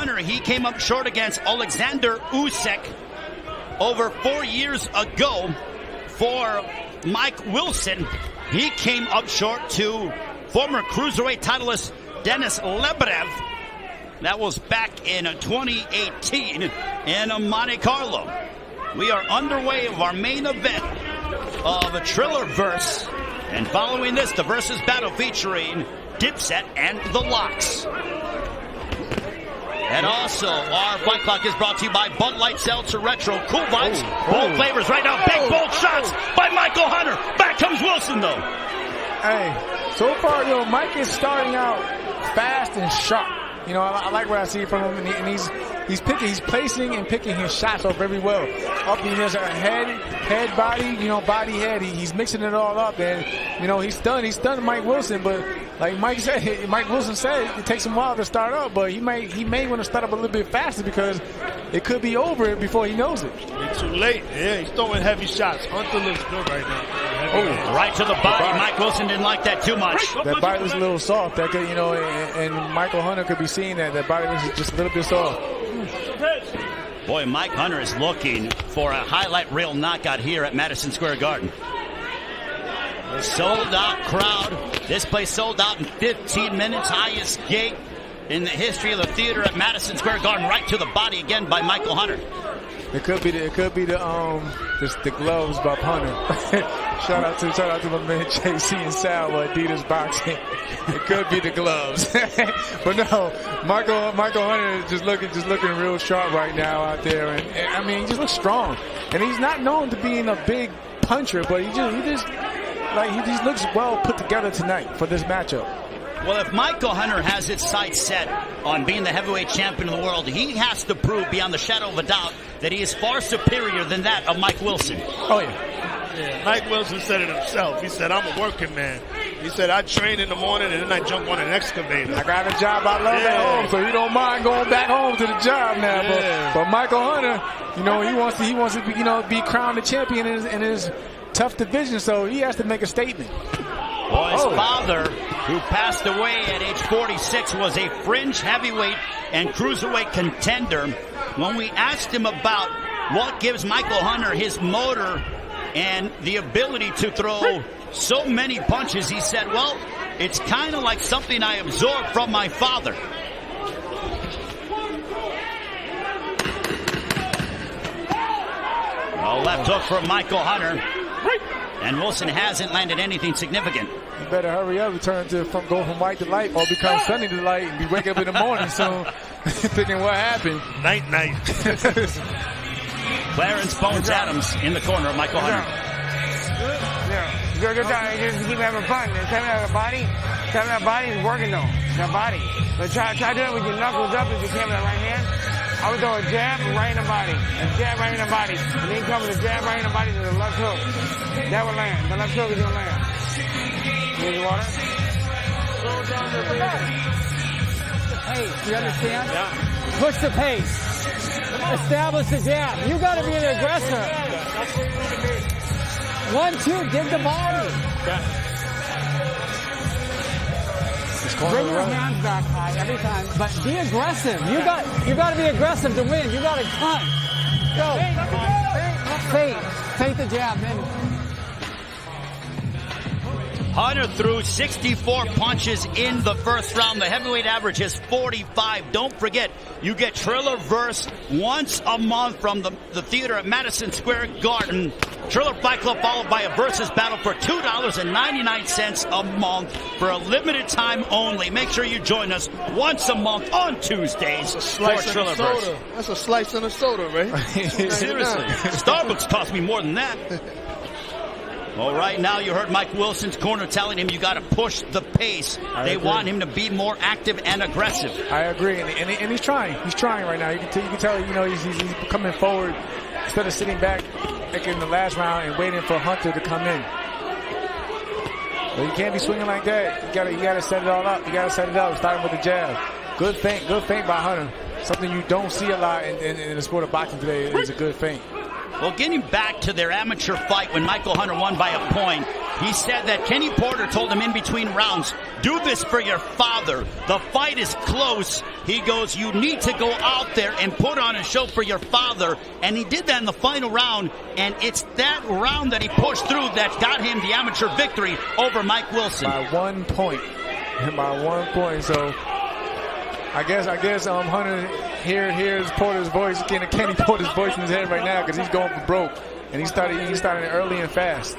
Hunter, he came up short against Alexander Usyk over 4 years ago. For Mike Wilson, he came up short to former cruiserweight titleist Denis Lebedev. That was back in 2018 in Monte Carlo. We are underway of our main event of a Trillerverse. And following this, the Versus battle featuring Dipset and the Locks. And also, our Fight Clock is brought to you by Bud Light Seltzer Retro. Cool vibes, bold flavors right now. Big, bold shots by Michael Hunter. Back comes Wilson, though. Hey, so far, Mike is starting out fast and sharp. I like what I see from him, and he's placing and picking his shots off very well. Up in his head, body, body, head. He's mixing it all up, and he's stunned Mike Wilson. But like Mike Wilson said, it takes him a while to start up, but he may want to start up a little bit faster because it could be over before he knows it. It's too late. Yeah, he's throwing heavy shots. Hunter looks good right now. Right to the body. Mike Wilson didn't like that too much. That body was a little soft. That could, and Michael Hunter could be seeing that body was just a little bit soft. Boy, Mike Hunter is looking for a highlight reel knockout here at Madison Square Garden. Sold out crowd. This place sold out in 15 minutes. Highest gate in the history of the theater at Madison Square Garden. Right to the body again by Michael Hunter. It could be the gloves by Hunter. shout out to my man JC and Sal with Adidas Boxing. It could be the gloves. But no, Michael Hunter is just looking real sharp right now out there, and I mean, he just looks strong. And he's not known to being a big puncher, but he just looks well put together tonight for this matchup. Well, if Michael Hunter has his sights set on being the heavyweight champion of the world, he has to prove beyond the shadow of a doubt that he is far superior than that of Mike Wilson. Oh, yeah. Mike Wilson said it himself. He said, I'm a working man. He said, I train in the morning and then I jump on an excavator. I got a job I love at home, so he don't mind going back home to the job now. Yeah. But Michael Hunter, he wants to be crowned the champion in his tough division, so he has to make a statement. Well, his father, who passed away at age 46, was a fringe heavyweight and cruiserweight contender. When we asked him about what gives Michael Hunter his motor and the ability to throw so many punches, he said, well, it's kind of like something I absorbed from my father. A left hook from Michael Hunter. And Wilson hasn't landed anything significant. You better hurry up and go from white to light or become sunny to light and be waking up in the morning soon thinking what happened. Night. Clarence Bones Adams in the corner of Michael Hunter. Yeah. Just keep having fun. That body is working though. That body. But try to do it with your knuckles up if you can with that right hand. I would throw a jab right in the body. A jab right in the body. And then come with a jab right in the body to the left hook. That would land. The left hook is going to land. Need the water? Pace, you understand? Yeah. Push the pace. Establish the jab. You got to be an aggressor. 1-2, dig the body. Yeah. Bring your hands back high every time, but be aggressive. You got to be aggressive to win. You got to cut. Go. Fake the jab. Then. Hunter threw 64 punches in the first round. The heavyweight average is 45. Don't forget, you get Trillerverse once a month from the theater at Madison Square Garden. Triller Fight Club followed by a versus battle for $2.99 a month for a limited time only. Make sure you join us once a month on Tuesdays for Trillerverse. That's a slice and a soda, right? Seriously. Starbucks cost me more than that. Well, right now you heard Mike Wilson's corner telling him you got to push the pace. They want him to be more active and aggressive. I agree, and he's trying. He's trying right now. You can tell, he's coming forward instead of sitting back like in the last round and waiting for Hunter to come in. But you can't be swinging like that. You gotta set it all up. You gotta set it up, starting with the jab. Good feint by Hunter. Something you don't see a lot in the sport of boxing today is a good feint. Well, getting back to their amateur fight when Michael Hunter won by a point, He said that Kenny Porter told him in between rounds, do this for your father. The fight is close. He goes, you need to go out there and put on a show for your father. And he did that in the final round. And it's that round that he pushed through that got him the amateur victory over Mike Wilson. By 1 point. By 1 point. So I guess Hunter hears Porter's voice, Kenny Porter's voice in his head right now because he's going for broke. And he started early and fast.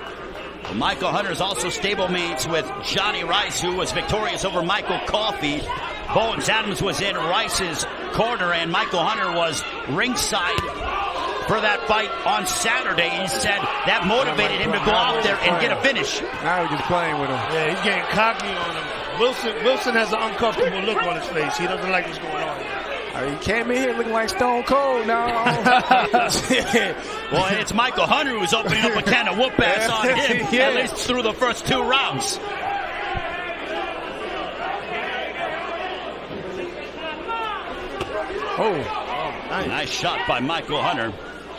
Well, Michael Hunter's also stablemates with Johnny Rice, who was victorious over Michael Coffey. Bones Adams was in Rice's corner, and Michael Hunter was ringside for that fight on Saturday. He said that motivated him to go out there and get a finish. Now he's just playing with him. Yeah, he's getting cocky on him. Wilson has an uncomfortable look on his face. He doesn't like what's going on. He came in here looking like Stone Cold now. Well, it's Michael Hunter who's opening up a can of whoop ass on him, at least through the first 2 rounds. Nice shot by Michael Hunter.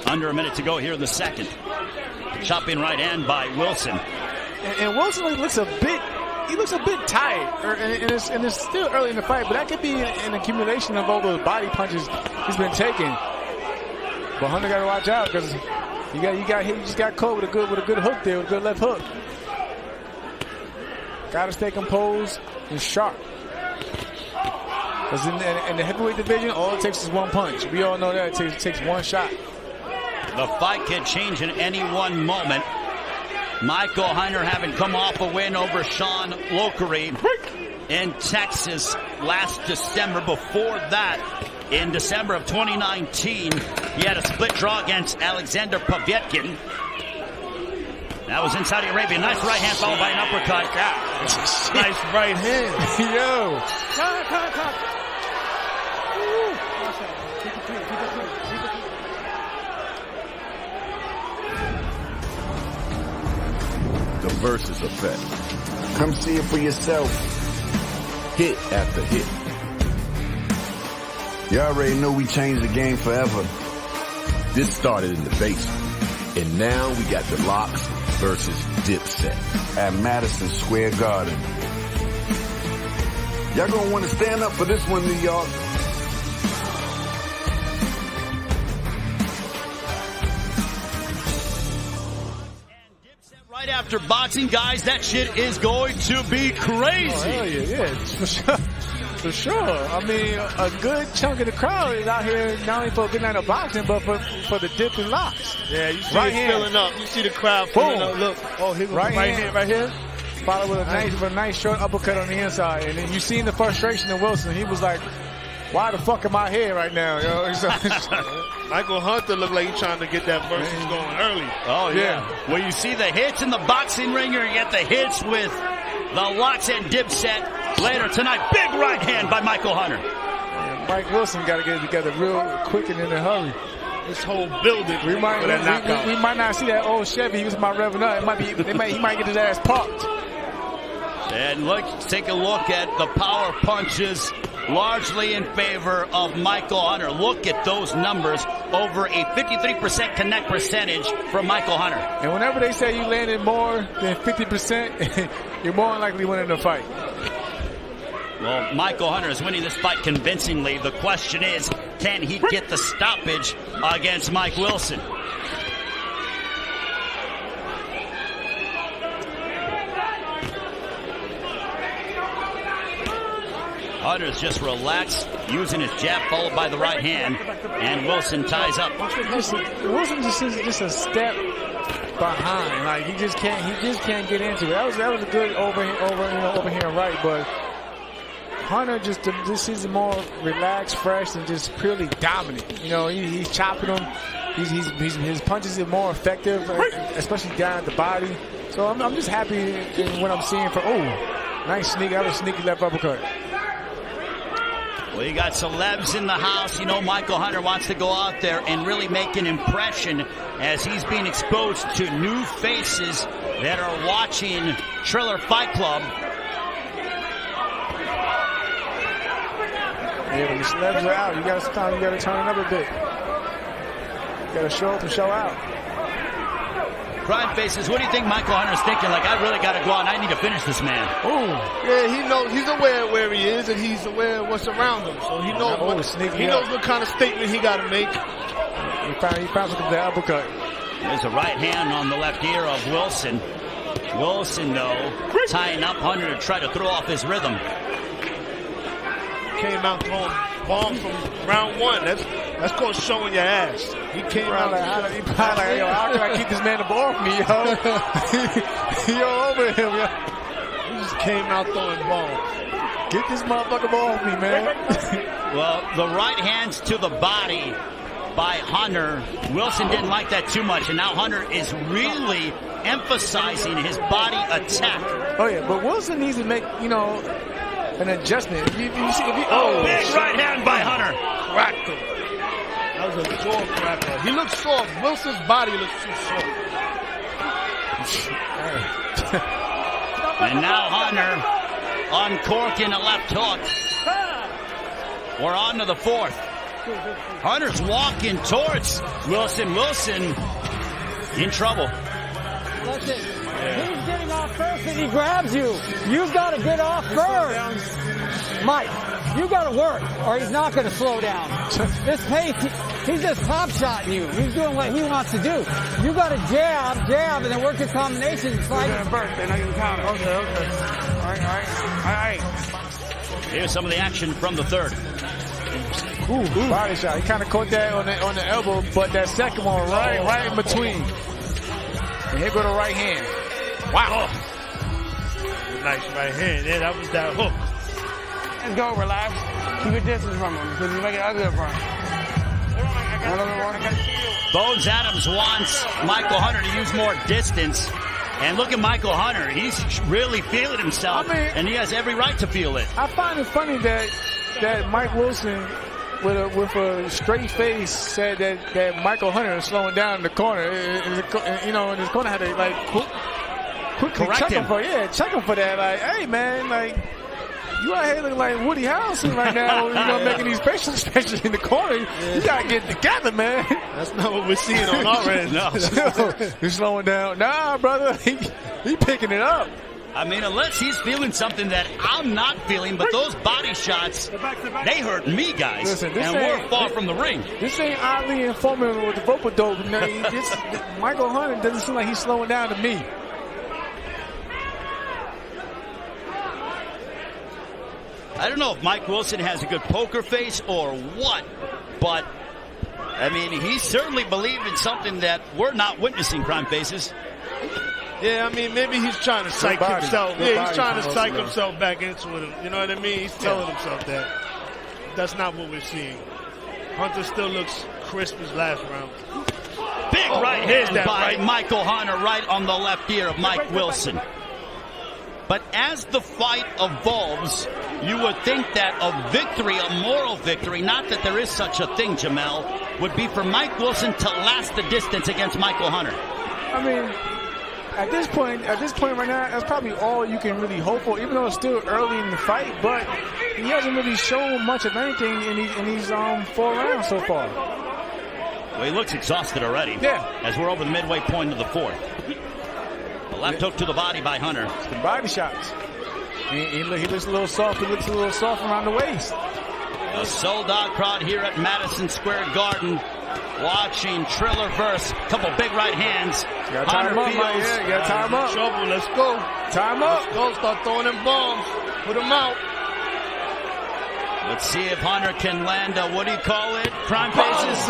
Under a minute to go here in the second. Chopping right hand by Wilson. And Wilson looks a bit tired, and it's still early in the fight, but that could be an accumulation of all those body punches he's been taking. But Hunter got to watch out because he just got caught with a good hook there, with a good left hook. Got to stay composed and sharp. Because in the heavyweight division, all it takes is 1 punch. We all know that it takes 1 shot. The fight can change in any one moment. Michael Hunter having come off a win over Sean Lokery in Texas last December. Before that, in December of 2019, he had a split draw against Alexander Povetkin. That was in Saudi Arabia. Nice right hand followed by an uppercut. Nice right hand. Yo. The Versus Effect. Come see it for yourself. Hit after hit. You already know we changed the game forever. This started in the basement, and now we got the Locks versus Dipset at Madison Square Garden. Y'all gonna want to stand up for this one, New York. Right after boxing, guys, that shit is going to be crazy. Oh, hell yeah, for sure. For sure. I mean, a good chunk of the crowd is out here not only for a good night of boxing, but for the dip and locks. Yeah, you see right it hand. filling up. You see the crowd filling up. Look, oh, here goes right hand right here. Followed with a nice short uppercut on the inside. And then you seen the frustration of Wilson. He was like, why the fuck am I here right now? You know? Michael Hunter looked like he's trying to get that versus going early. Oh, yeah. When you see the hits in the boxing ring, you get the hits with the Locks and Dipset later tonight. Big right hand by Michael Hunter. Yeah, Mike Wilson got to get it together real quick and in a hurry. This whole building we might not see that old Chevy he was my revving up. He might get his ass parked. And take a look at the power punches, largely in favor of Michael Hunter. Look at those numbers, over a 53% connect percentage from Michael Hunter. And whenever they say you landed more than 50%, you're more than likely winning the fight. Well, Michael Hunter is winning this fight convincingly. The question is, can he get the stoppage against Mike Wilson? Hunter's just relaxed, using his jab followed by the right hand, and Wilson ties up. Wilson just a step behind. Like he just can't get into it. That was a good over here right, but Hunter this is more relaxed, fresh, and just purely dominant. You know, he's chopping them. His punches are more effective, especially down at the body. So I'm just happy in what I'm seeing for. Nice sneak. That was a sneaky left uppercut. Well, you got celebs in the house. You know, Michael Hunter wants to go out there and really make an impression as he's being exposed to new faces that are watching Triller Fight Club. Yeah, when the celebs are out, you got to turn another bit. You got to show up and show out. Prime Faces, what do you think Michael Hunter's thinking? Like, I really got to go out and I need to finish this man. Yeah, he knows. He's aware of where he is, and he's aware of what's around him. So he knows what kind of statement he got to make. He found the uppercut. There's a right hand on the left ear of Wilson. Wilson, though, tying up Hunter to try to throw off his rhythm. Came out throwing bombs from round one. That's called showing your ass. He came out like, yo, how can I keep this man the ball off me, yo? He all over him, yo. He just came out throwing bombs. Get this motherfucker ball off me, man. Well, the right hands to the body by Hunter. Wilson didn't like that too much, and now Hunter is really emphasizing his body attack. Oh, yeah, but Wilson needs to make, an adjustment. Big right hand by Hunter. Cracked him. That was a jaw cracker. He looks soft. Wilson's body looks too soft. And now Hunter uncorking a left hook. We're on to the fourth. Hunter's walking towards Wilson. Wilson in trouble. Listen, he's getting off first and he grabs you. You've got to get off first. Mike, you got to work or he's not going to slow down. This pace, he's just top-shotting you. He's doing what he wants to do. You got to jab, and then work your combinations. It's like burst, then I can counter. Okay. All right. Here's some of the action from the third. Ooh, body shot. He kind of caught that on the elbow, but that second one right in between. And here go the right hand. Wow. Nice right hand. Yeah, that was that hook. Let's go, relax. Keep your distance from him because you make it ugly up front. Bones Adams wants Michael Hunter to use more distance. And look at Michael Hunter. He's really feeling himself, and he has every right to feel it. I find it funny that Mike Wilson, with a straight face, said that Michael Hunter is slowing down in the corner. And his corner had to quickly check him for that. Like, hey man, like you out here looking like Woody Harrelson right now. Making these facial expressions in the corner. You gotta get together, man. That's not what we're seeing on our end. No, he's slowing down. Nah, brother, he picking it up. I mean, unless he's feeling something that I'm not feeling, but those body shots, they hurt me, guys. Listen, and we're far from the ring. This ain't oddly informative with the vocal dope. Michael Hunter doesn't seem like he's slowing down to me. I don't know if Mike Wilson has a good poker face or what, but, I mean, he certainly believed in something that we're not witnessing, Prime Faces. Yeah, I mean, maybe he's trying to psych himself. Yeah, he's trying to psych himself back into it. You know what I mean? He's telling himself that. That's not what we're seeing. Hunter still looks crisp as last round. Big right hand by Michael Hunter right on the left ear of Mike Wilson. But as the fight evolves, you would think that a victory, a moral victory, not that there is such a thing, Jamel, would be for Mike Wilson to last the distance against Michael Hunter. I mean, at this point right now, that's probably all you can really hope for, even though it's still early in the fight, but he hasn't really shown much of anything in these 4 rounds so far. Well, he looks exhausted already. Yeah. As we're over the midway point of the fourth. The left hook to the body by Hunter. It's the body shots. He looks a little soft. He looks a little soft around the waist. A sold-out crowd here at Madison Square Garden watching Triller verse. Couple big right hands. You gotta time him up, man. You gotta time him up. Trouble. Let's go. Time up. Let's go. Start throwing them bombs. Put them out. Let's see if Hunter can land a, what do you call it? Prime Faces.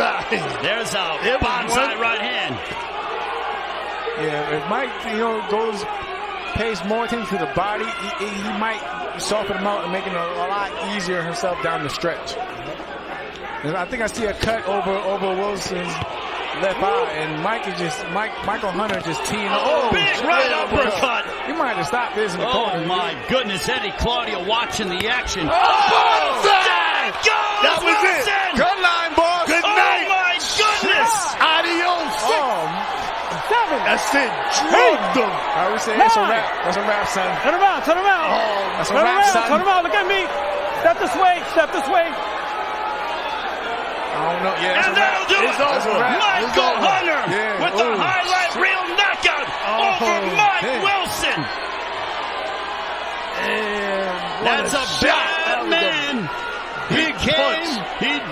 There's a bonsai right hand. Yeah, if Mike, pays more attention to the body, he might soften him out and make it a lot easier himself down the stretch. And I think I see a cut over Wilson's left eye, and Michael Hunter just teeing up. Oh, big right uppercut. You might have to stop this in the corner. Oh my goodness, Eddie Claudio watching the action. That was Wilson. it. Good line, boss. Good night. Oh my goodness. Adios. 7. That's it. Drugged him. I would say that's a wrap. That's a wrap, son. Turn him out. That's a wrap, son. Turn him out. Look at me. Step this way. I don't know. Yeah, And that'll do it. It's over. Michael Hunter with the highlight reel knockout. Mike Wilson. That's a bad man. He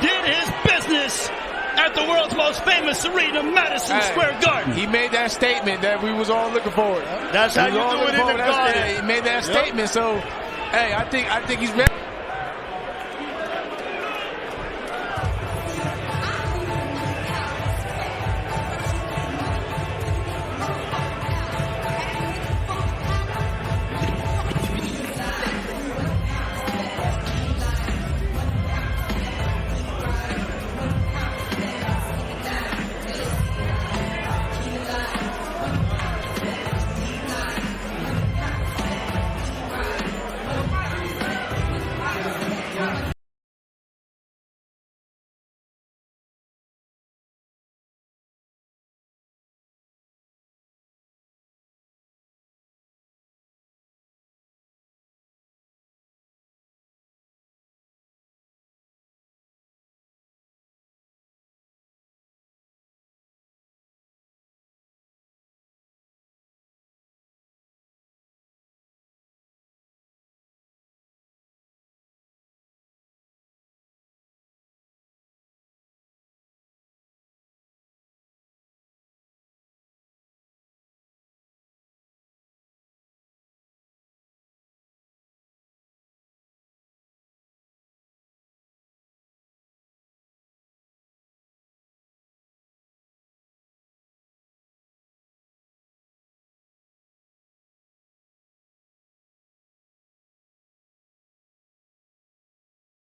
did his business at the world's most famous arena, Madison Square Garden. He made that statement that we was all looking for. That's how you do it in the garden. He made that statement. So, hey, I think he's ready.